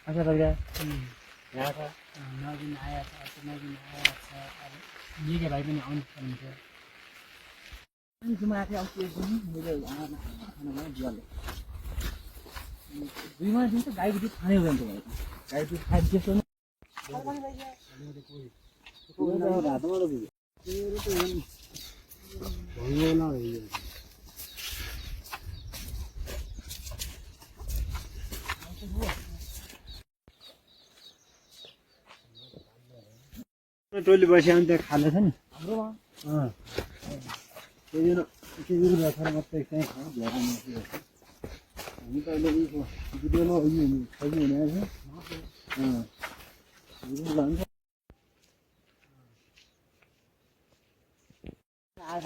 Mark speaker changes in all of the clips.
Speaker 1: अच्छा लग रहा है
Speaker 2: यहाँ था
Speaker 3: नवीन आया छ अर्को नवीन आया छ अब निकै भाइ पनि आउनु पर्ने
Speaker 1: जुमा आएको अब के गर्नु मैले आमामा खाना बनाएर दिवाले 2 महिना दिन त गाईको दुध खानै हुँदैन तपाईँ गाई दुध खाए त्यस्तो नि रातमा त बुझ्यो त्यो त भयो न टोली बसी अनि त्यहाँ खाँदैछ नि हाम्रोमा त्यही न त्यो राखेर मात्रै कहीँ खाउँ झ्याएर मासु हामी त अहिले उयो भिडियोमा उयो खै हुने आएछ लान्छ आज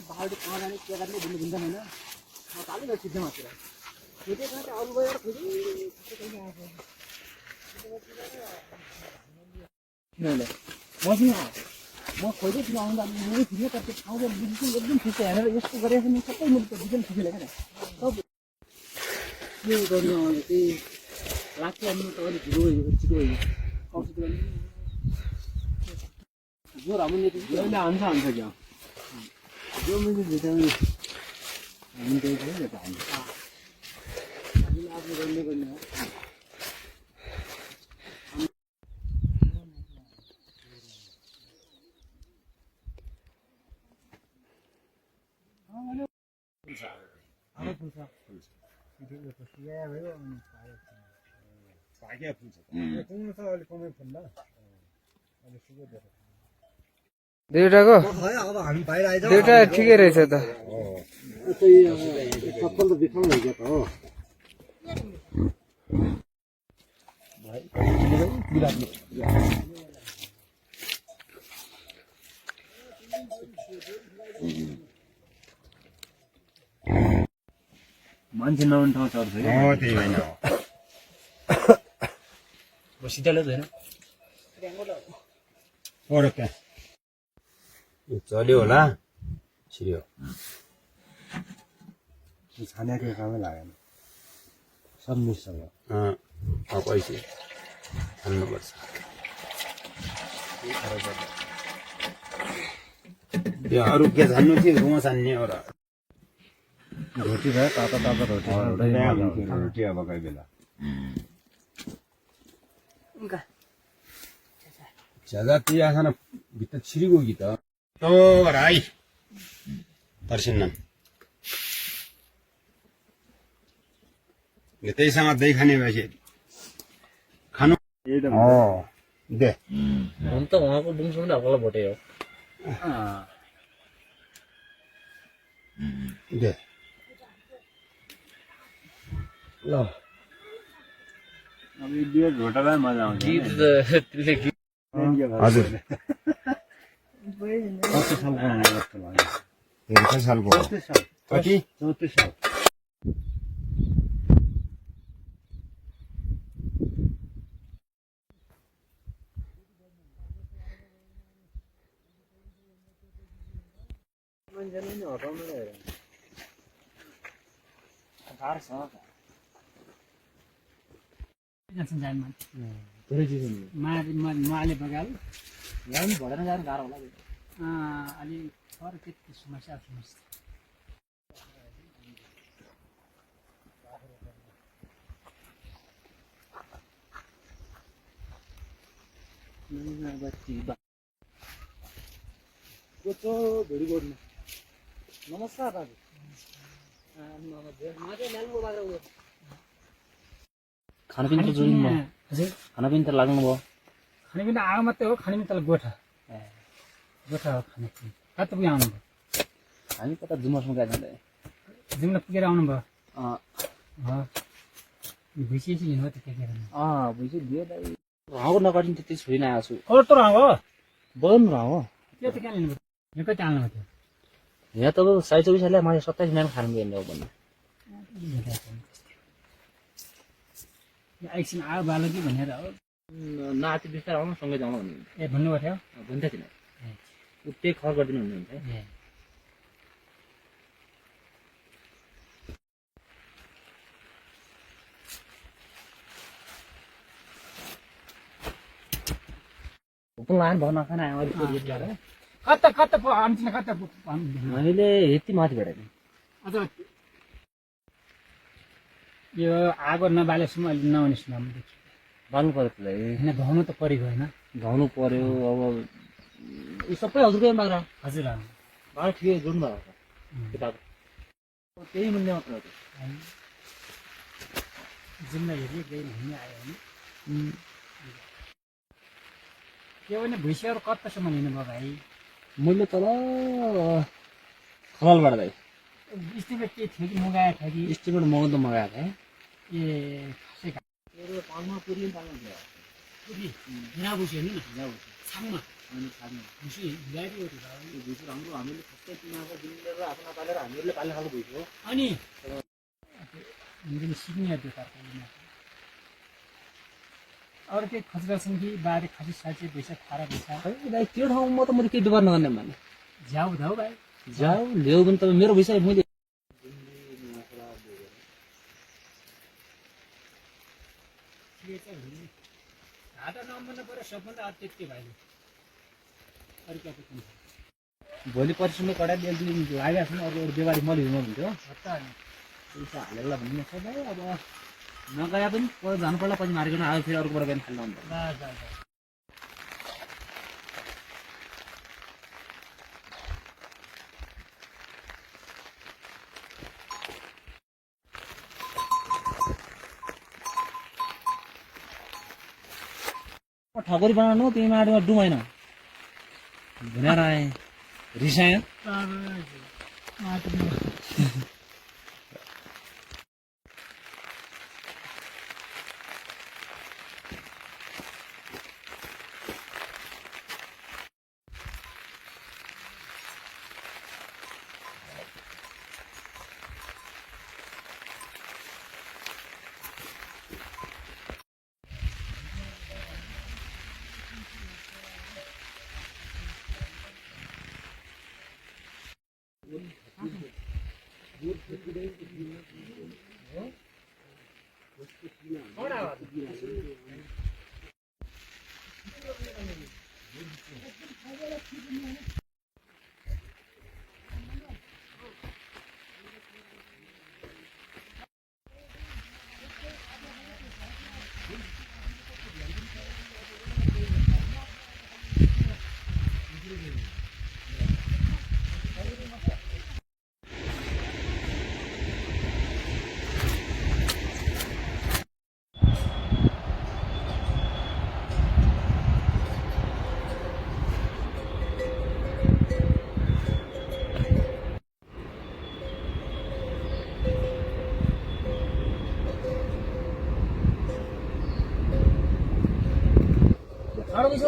Speaker 1: बाहिर कहाँ जाने के गर्ने भन्ने बुझ्दैन होइन म चालु गर्छु सिधै मात्र खोजे कहाँ चाहिँ अरू गएर खोजे कहिले आएको किनभने मसँग म खोजे किन आउँदा मैले ठिकै तर त्यो ठाउँको बुझ्छु एकदम ठिक हेरेर यस्तो गरेको नि सबै मैले त बुझ्नु ठिकै लाग्यो सब के गर्नु आउँदा त्यही लाग्छ अनि त अलिक छिटो भयो जोर हाम्रो नेता अहिले हान्छ क्या जो मैले भिटामिन हामी त्यही पनि त हामीले आफ्नो गर्ने हो
Speaker 4: दुईटाको दुईटा ठिकै रहेछ त
Speaker 1: सफल त विफल भइगयो त हो मान्छे नहुने ठाउँ चढ्छ
Speaker 2: त्यही होइन
Speaker 3: सिधैले छैन
Speaker 2: चल्यो होला छिर्यो
Speaker 1: छानेको कामै लागेन सब मिस भयो
Speaker 2: पैसा छान्नुपर्छ त्यो अरू के छान्नु थियो रुम छान्ने हो र
Speaker 1: रोटी भयो तातो तातो
Speaker 2: रोटी अब कोही बेला ज्यादा ती आसान भित्र छिरिगयो कि त राई तर्सिन्न त्यहीसँग दही खाने भएपछि खानु दे
Speaker 3: हुन त उहाँको बुङसुङ ढल्कल भोटे हो
Speaker 2: दे
Speaker 1: ल अब यो बियर घोटालाई मजा आउँछ
Speaker 2: हजुर
Speaker 1: कति सालको हुने जस्तो लाग्यो
Speaker 2: 34 सालको
Speaker 1: 34 साल
Speaker 2: कति
Speaker 1: 34 साल मान्छेले नि हटाउनु नै गाह्रो छ धेरै चिज
Speaker 3: माले बगाल
Speaker 1: यहाँ पनि भरेर जानु गाह्रो होला
Speaker 3: अलि पर के समस्या
Speaker 1: भेरी गुड नमस्कार दाजु खानापिना त जोडिनु भयो खानापिना त लाग्नु भयो
Speaker 3: खानेपिना आएको मात्रै हो खानेपिना तल गोठा गोठा हो खानेपिना कहाँ त पुग्यो आउनुभयो
Speaker 1: हामी कता जुमसमा गएको जाँदा
Speaker 3: जिम्न पुगेर आउनुभयो भुइँसिएपछि हिँड्नु त के
Speaker 1: भुइँची दियो दाइ राको नकाटिन्छ त्यति छोडिन आएको छु
Speaker 3: अरू त हो
Speaker 1: बगान हो
Speaker 3: त्यो त कहाँ लिनु यो कति हाल्नु थियो
Speaker 1: यहाँ तपाईँ 24 साललाई मैले 27 मिनट खानु गएन हो भन्नु
Speaker 3: एकछिन आयो बालो कि भनेर हो
Speaker 1: नाति बिस्तार आउनु सँगै जाउँ भन्नु
Speaker 3: ए भन्नुभएको थियो
Speaker 1: भन्दै थिएन उतै खर गरिदिनु हुनुहुन्छ
Speaker 3: ए
Speaker 1: पण लहान भाऊ नका ना आम्हाला पोरी येत झालं.
Speaker 3: कता आमची कता
Speaker 1: हामीले यति माथि भेटेन
Speaker 3: अझ यो आगो नबालेसम्म अहिले नआउनेसम्म हामीले
Speaker 1: बाल्नु पर्यो त्यसलाई
Speaker 3: होइन धुनु त परेको होइन
Speaker 1: धाउनु पर्यो अब यी सबै हजुरकै बाख्रा
Speaker 3: हजुर
Speaker 1: बाख्रा ठिकै जोड्नु भएको छ त्यो बाख्रा त्यही मूल्य मात्र हो त्यो.
Speaker 3: जिम्मेवारी गएर हिँड्ने आयो भने त्यो भने भुइँसीहरू कतासम्म हिँड्नुभयो भाइ
Speaker 1: मैले तल खलालबाट दाइ
Speaker 3: स्टिमेट के थियो कि मगाएको थियो कि
Speaker 1: स्टिमेट मगाउँदा मगाएको थिएँ
Speaker 3: ए खासै
Speaker 1: मेरो पालमा पुरी पाल्नु थियो
Speaker 3: पुरी हिँडाबुसी हेर्नु न छाङमा
Speaker 1: अनि खानु
Speaker 3: भुसी ल्याइदियो
Speaker 1: त्यो भुइँचो राम्रो हामीले सबै किनाको दिनेर आफ्नो पालेर हामीहरूले पाल्ने खालको भुइँचो हो.
Speaker 3: अनि हामीले सिक्ने त्यो तरकारी अरू केही खजरा छन् कि बारे खासी साँचे भैँसा खारा भैँसा
Speaker 1: खै दाइ त्यो ठाउँमा त मैले केही व्यवहार नगर्ने भने
Speaker 3: झ्याउ धाउ भाइ
Speaker 1: जाऊ ल्याऊ भने तपाईँ मेरो भैँसा मैले
Speaker 3: हात नम्बर पऱ्यो सबभन्दा त्यति भाइ अरू क्या
Speaker 1: भोलि परिश्रमले कडाले एक दिन लागेको छ अरू एउटा बेवारी मैले हिँड्नु हुन्थ्यो
Speaker 3: हत्ता
Speaker 1: पैसा हालेर भन्ने छ भाइ. अब नगए पनि पछि जानु पर्ला पछि मार्केट आयो फेरि अर्कोबाट गएर खाल्नु हुन्छ. ठकुरी बनाउनु तिमी माटोमा डुबाइन भनेर आएँ रिसायो.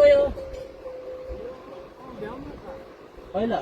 Speaker 1: यो पहिला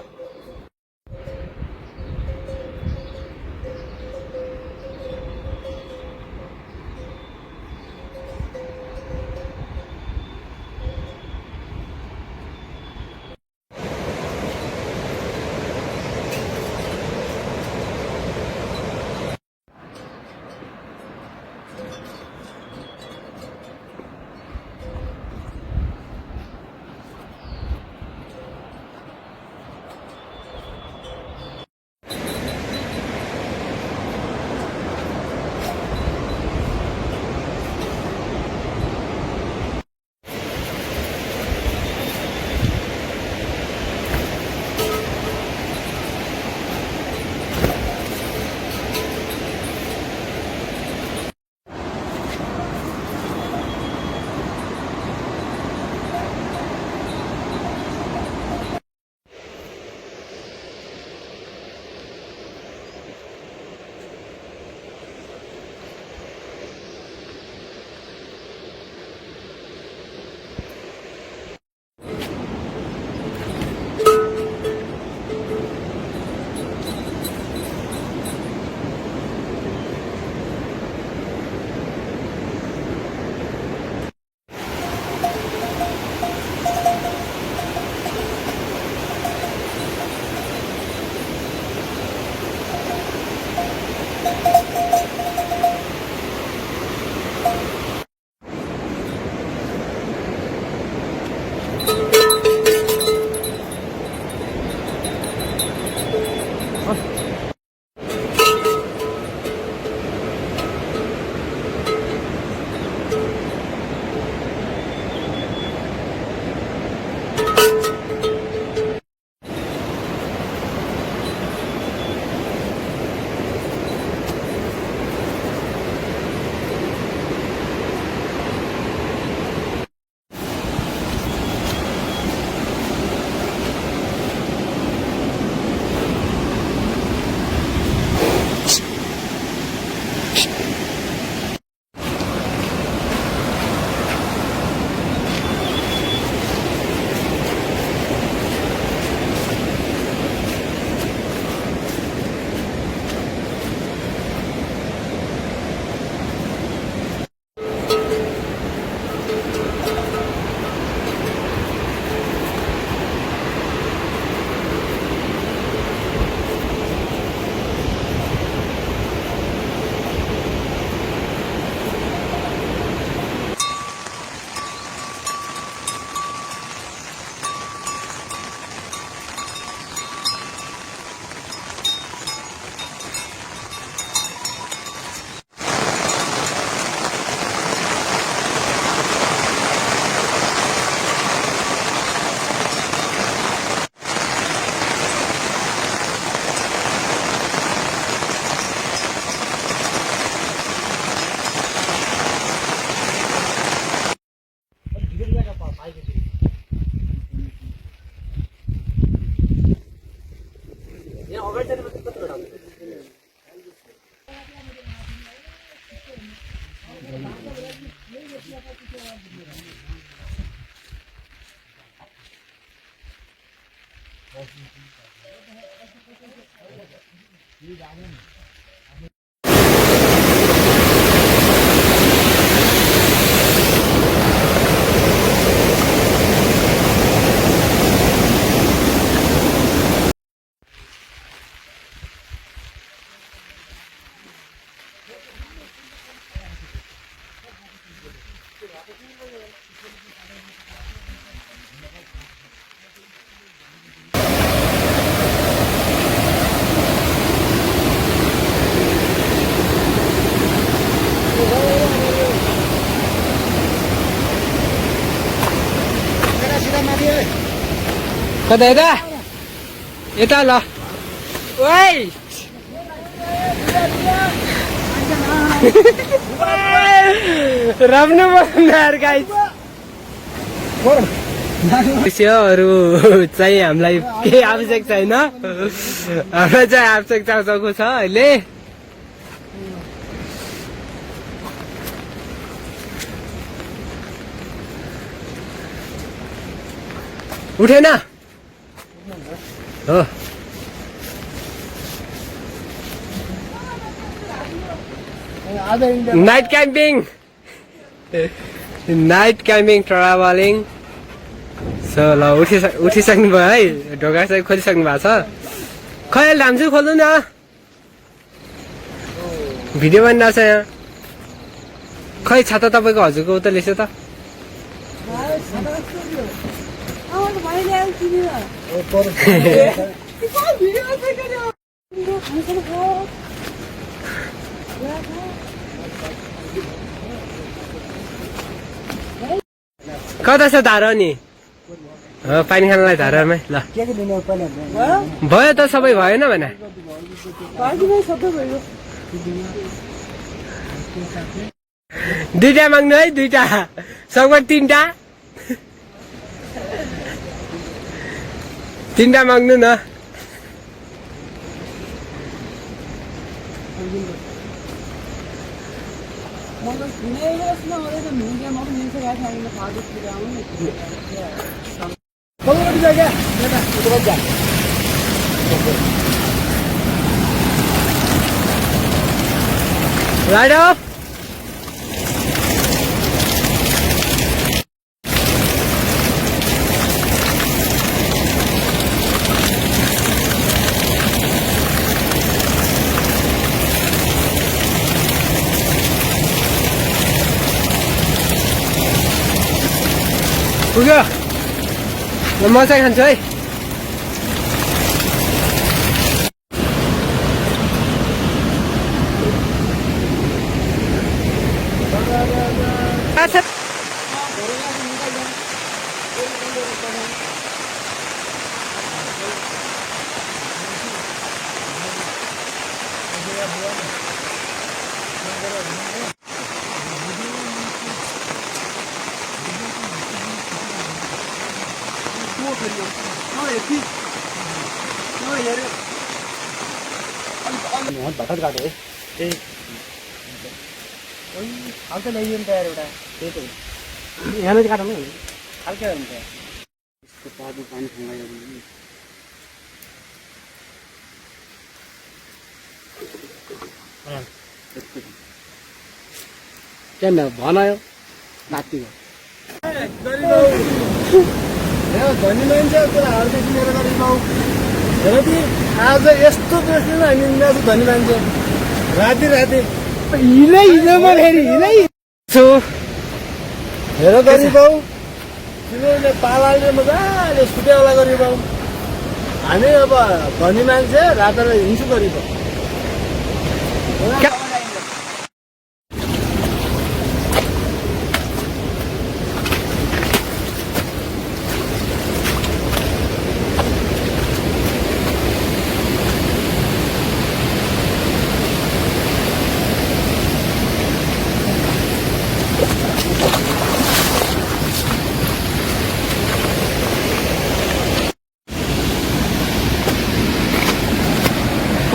Speaker 1: यहाँ अगाडि जाने मात्रै कतिवटा हुन्छ
Speaker 4: कता यता यता ल ओइ राम्रो बनाएर गाइस दृश्यहरू चाहिँ हामीलाई केही आवश्यक छैन हामीलाई चाहिँ आवश्यकता छ अहिले उठेन हो नाइट क्याम्पिङ ट्राभलिङ सो ल उठिसक्नु भयो है ढोका चाहिँ खोलिसक्नु भएको छ खै धाम्छु खोल्नु न भिडियो बनिरहेको छ यहाँ खै छाता तपाईँको हजुरको उता लेख्छ त कता छ धारा नि पानी खानलाई धारामै ल भयो त सबै भएन भने दुईटा माग्नु है दुईटा सबै तीनटा माग्नु न Right off. पुग्यो म चाहिँ खान्छु है
Speaker 1: भर्खर काट्यो है त्यही खाल्के ल्याइदियो नि त यार एउटा त्यही त यहाँनिर काटौँ नि खाल्के हुन्छ यसको तातो पानी खाँदा केही भनायो नातिको धनी मान्छे कुराहरूदेखि लिएर गरी बाउ हेर कि आज यस्तो बेच्दैन हामी आज धनी मान्छे राति हिँड्दैमा फेरि हिँडै छु हेर गरी बाउ तिमीले पालाले मजाले सुत्याउला गरी बाउ हामी अब धनी मान्छे रातलाई हिँड्छु गरी बाउ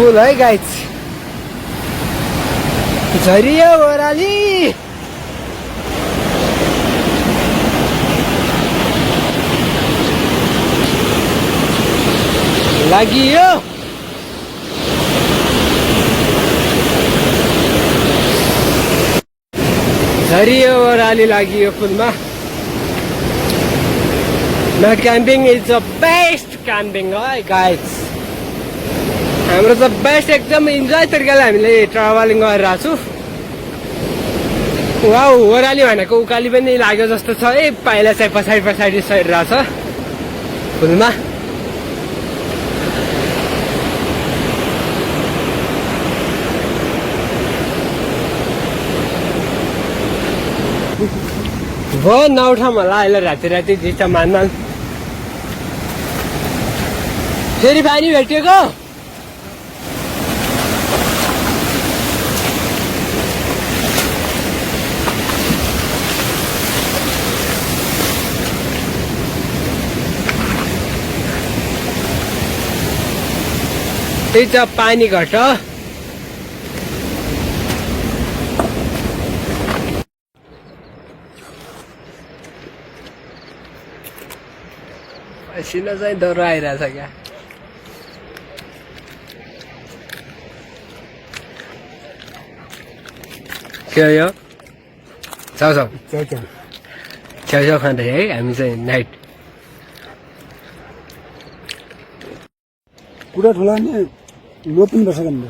Speaker 4: पुल है गाइज झरियो ओह्राली लागियो झरियो ओह्राली लागियो पुलमा Night camping is the best camping है guys हाम्रो त बेस्ट एकदम इन्जोय तरिकाले हामीले ट्राभलिङ गरिरहेको छु वाउ ओह्राली भनेको उकाली पनि लाग्यो जस्तो छ है पाइला चाहिँ पछाडि सरिरहेछ पुलमा भयो नउठाउँ होला अहिले राति दिन्छ मान फेरि पानी भेटिएको त्यही त पानी घट पसिना चाहिँ डह्रो आइरहेछ क्या के हो यो छेउछाउ खाँदै है हामी चाहिँ नाइट
Speaker 1: पुरा ठुला नि लो पनि बसेको नि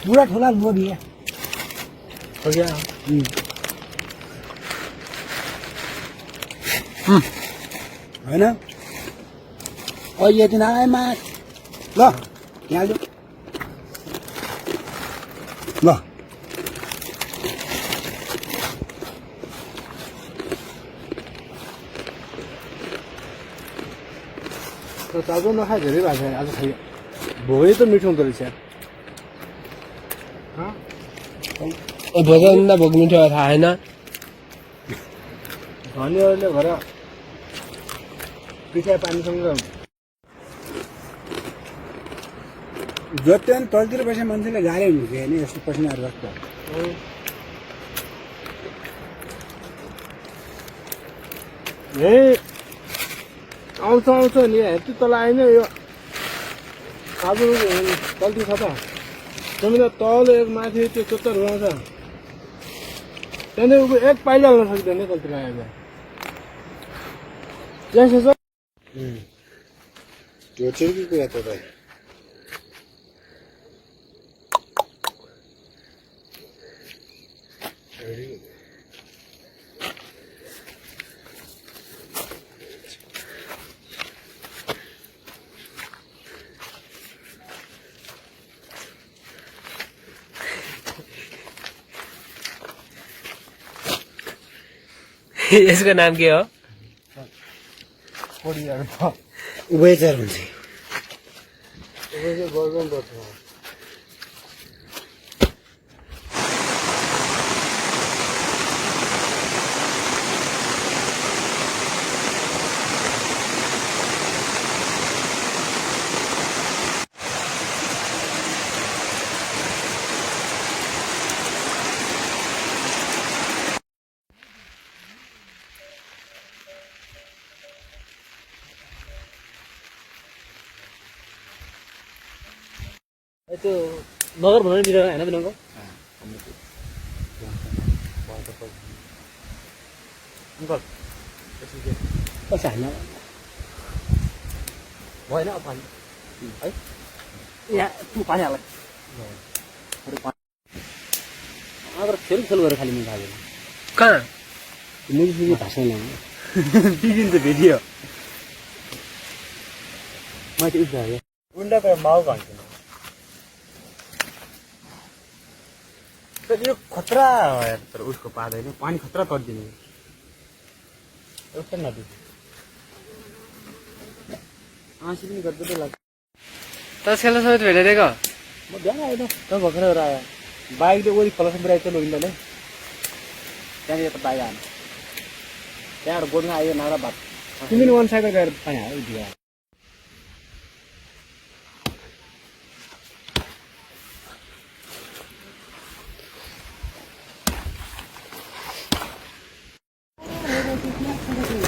Speaker 1: पुरा ठुला लो नि
Speaker 4: हो क्या
Speaker 1: होइन अहिले यति नआएमा ल यहाँ ल
Speaker 3: तातो नखाए धेरै भएको छ आज खायो भोगै त मिठो हुँदो रहेछ
Speaker 4: भोजन भोग मिठो थाहा होइन
Speaker 3: धनीहरूले घर पिठा पानीसँग
Speaker 1: जति पनि तलतिर बसेको मान्छेले गाह्रै हुन्छ होइन यस्तो पसिनाहरू राख्छ
Speaker 3: ए आउँछ नि हेर्छु तल आएन यो आज गल्ती छ त तिमी त तल एक माथि त्यो चोत्तर हुँछ त्यहाँदेखि एक पाइला हुन सक्दैन गल्ती आएर त्यसो छ
Speaker 2: त्यो चाहिँ के कुरा तपाईँ
Speaker 4: यसको नाम के हो
Speaker 1: उभयचर हुन्छ
Speaker 3: त्यो नगर भनौँ बिर होइन बिनाको अङ्कल कसै हाल्न भएन अब पानी है यहाँ तँ पानी हाल अगर फेरि खेल गरेर खालि मैले हालेन
Speaker 4: कहाँ
Speaker 3: मुजी भाषा ल्याउनु बिगिन्छ भिडियो मैले उस भयो उन्डाको माउ भन्छु यो खतरा है तर उसको पादैन पानी खतरा तर्दिने एउटा नदी आँसी पनि गर्दै लाग्छ
Speaker 4: तस्खेला समेत भेटेको
Speaker 3: म बिहान आएन त भर्खरै आयो बाइकले वरि खोलासम्म पुऱ्याएको थियो लोहिँदाले त्यहाँनिर त बाइक आएन त्यहाँबाट गोडमा आयो नारा भात तिमी पनि वान साइडमा गएर पानी हाल्यो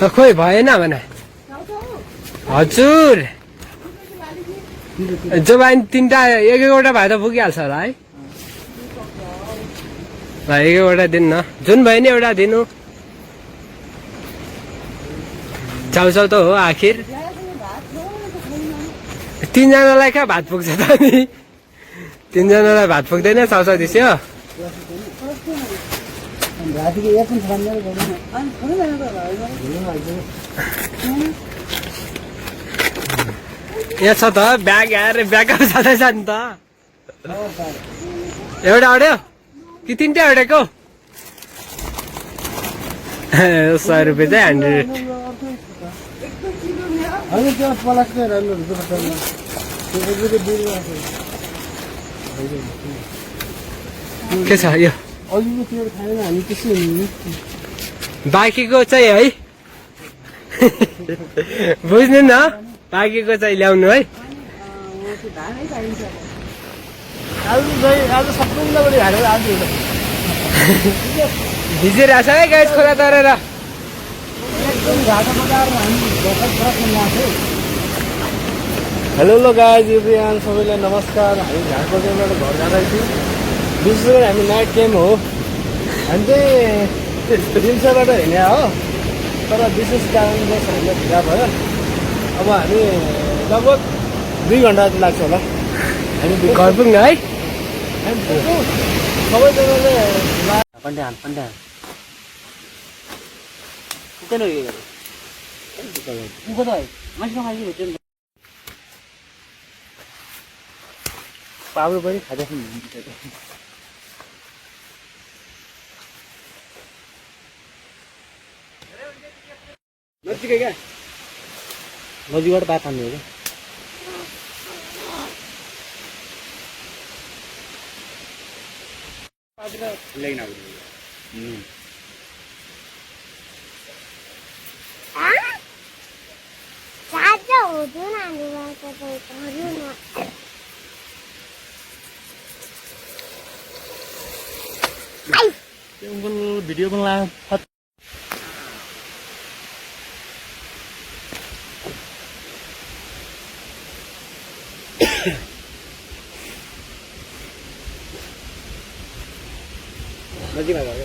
Speaker 4: खोइ भएन भने हजुर जोबाइन 3टा एक-एकवटा भए त पुगिहाल्छ होला है ल एक-एकवटा दिनु न जुन भयो नि एउटा दिनु चाउचाउ त हो आखिर 3 जनालाई क्या भात पुग्छ त नि 3 जनालाई भात पुग्दैन चाउचाउ दिस्यो
Speaker 1: रातिको एक पनि खाँदैन अनि खाँदैन त
Speaker 4: यहाँ छ त ब्याग यार ब्याग जाँदैछ नि त एउटा अड्यो कि 3टा अडेको 100 रुपियाँ चाहिँ 100
Speaker 1: होइन त्यो पलासकै राम्रो हुन्छ बटनमा
Speaker 4: के छ यो
Speaker 1: अघिको त्यो खाएन हामी त्यसै हुनु
Speaker 4: बाँकीको चाहिँ है बुझ्नु न बाँकीको चाहिँ ल्याउनु है
Speaker 1: आज सबैभन्दा बढी हालेर आज
Speaker 4: भिजिरहेछ है गाइस खोला तरेर
Speaker 1: एकदम घाटा बजाएर हामी भर्खर ल्याएको
Speaker 3: हेलो गाइज एभ्रिवान सबैलाई नमस्कार हामी झारखण्डबाट घर जाँदैछौँ विशेष गरी हामी नाइट टाइम हो हामी चाहिँ दिउँसोबाट हिँड्या हो तर विशेष कारणले हामीलाई ढिला भयो अब हामी लगभग 2 घन्टा जति लाग्छ होला हामी
Speaker 4: घर पुग्नु है
Speaker 3: सबैजनाले पन्ड्यान पुग्दैन
Speaker 1: उनको त मान्छेसँग आइयो त्यो
Speaker 3: पाउनु पनि खाँदैछ
Speaker 4: नजिकै क्या
Speaker 3: नजिकबाट बात हान्ने हो क्या भिडियो पनि ला
Speaker 4: नजिकमा घर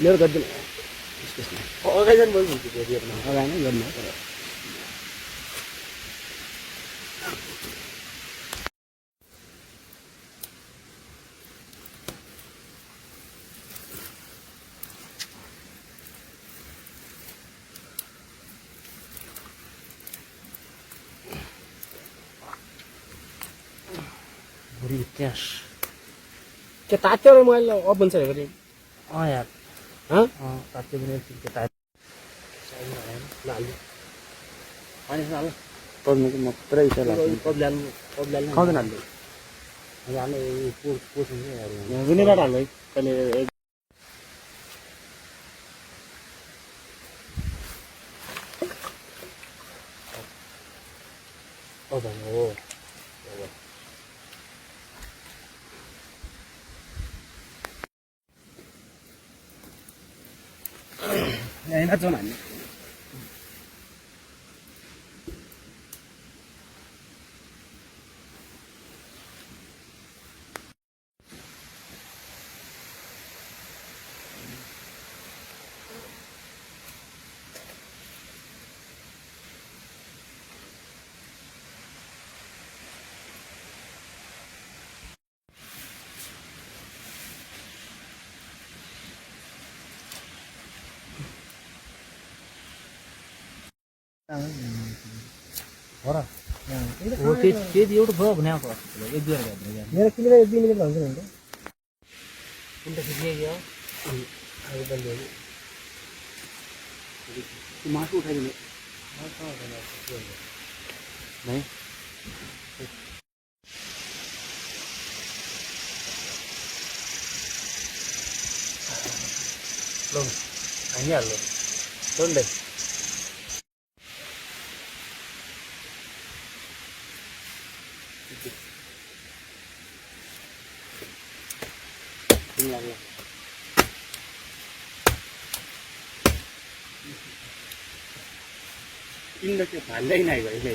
Speaker 3: मेरो गरिदिनु
Speaker 4: अगाडि जानु भयो हुन्छ त्यो
Speaker 3: अगाडि नै गर्नु
Speaker 4: इतिहास त्यो तात्यो र मैले अब भन्छ हेरेको
Speaker 3: यार तात्यो पनि एकछिन त्यो
Speaker 4: पानी खानु
Speaker 3: पढ्नु चाहिँ मात्रै इच्छा लाग्छ
Speaker 4: कब्ल्यान
Speaker 3: खाउँदैन हाल्नु हाल्नु पोस्नु
Speaker 4: यहाँ जुनैबाट हाल्नु है कहिले
Speaker 3: हो
Speaker 4: यहाँ नाच्छौँ हामी
Speaker 3: त्यति एउटा भयो भने आएको एक दुई
Speaker 4: मेरो किनेर 1-2 मिनट हुन्छ नि
Speaker 3: मासु उठाइदिनु हानिहाल्नु सोन्डे
Speaker 2: तिमीले त्यो भान्दैन है भाइले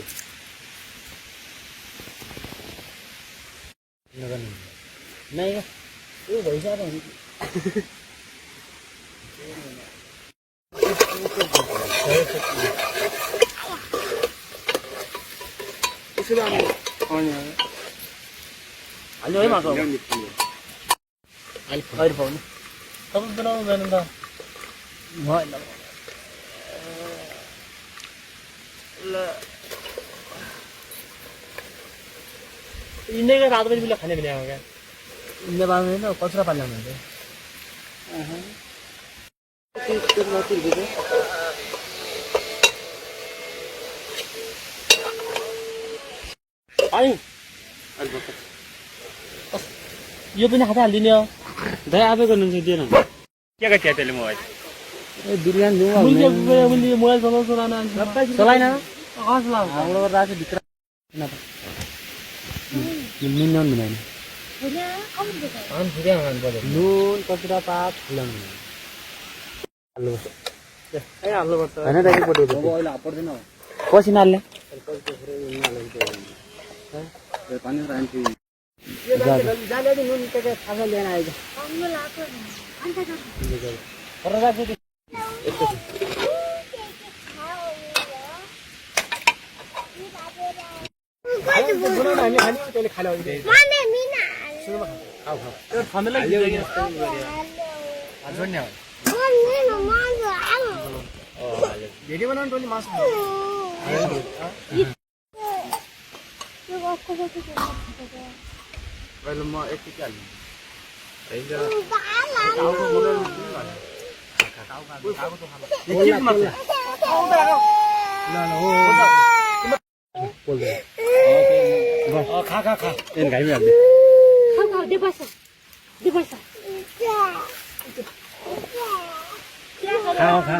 Speaker 3: नाही
Speaker 1: यो भइसक्यो भने हाल्यो है माटो अहिले पाउनु
Speaker 3: तपाईँ बनाउनु जानु त
Speaker 1: भएन
Speaker 3: इन्डियाको रात बजी बेला खाने भने आएको क्या
Speaker 1: इन्डिया बाँध्दैन कचरा पानी आउनुहुन्छ
Speaker 3: यो पनि खाता हालिदिने हो दाइ आफै गर्नुहुन्छ दिएन
Speaker 2: के का त्यसले मोबाइल
Speaker 1: बिरयानी दिउँ
Speaker 3: मैले मोबाइल चलाउँछु
Speaker 1: चलाइन
Speaker 3: कसला
Speaker 1: हाम्रो राति भित्र
Speaker 3: मिन्नु हुँदैन
Speaker 1: नुन कचरा पात खुलाउनु
Speaker 3: हाल्नुपर्छ
Speaker 1: होइन त एकपट्टि अहिले पर्दैन पसिना हाल्ने पानी नुन थाहा लिएर आएछ
Speaker 3: हामी खाने त्यसले खाले भिडियो बनाउनु टोली मासु
Speaker 2: पहिलो म एकचोटि हाल्नु
Speaker 3: खा
Speaker 2: एन घाइमै हाल्ने
Speaker 3: खा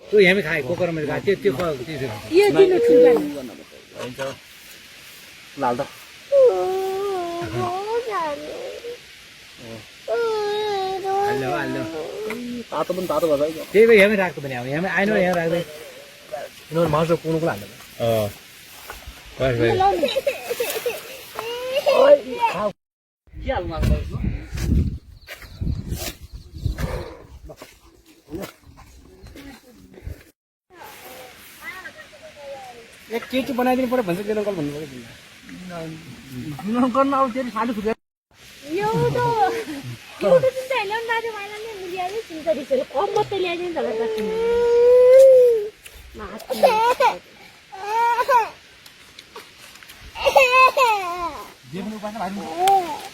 Speaker 3: तँ हामी खाए कुकरमा खाए त्यो
Speaker 1: लाल त
Speaker 3: हाल्यो
Speaker 1: तातो पनि तातो भन्छ
Speaker 3: त्यही भएर यहाँ राख्नु भने अब यहाँ आएन यहाँ राख्दै किनभने मासु पुग्नुको हाल्नु
Speaker 1: के हाल्नु
Speaker 3: एक केटी बनाइदिनु पर्यो भन्छ दिनु कल भन्नु पर्यो
Speaker 1: गर्न अब त्यो साली खुबेर
Speaker 3: दिनु पर्छ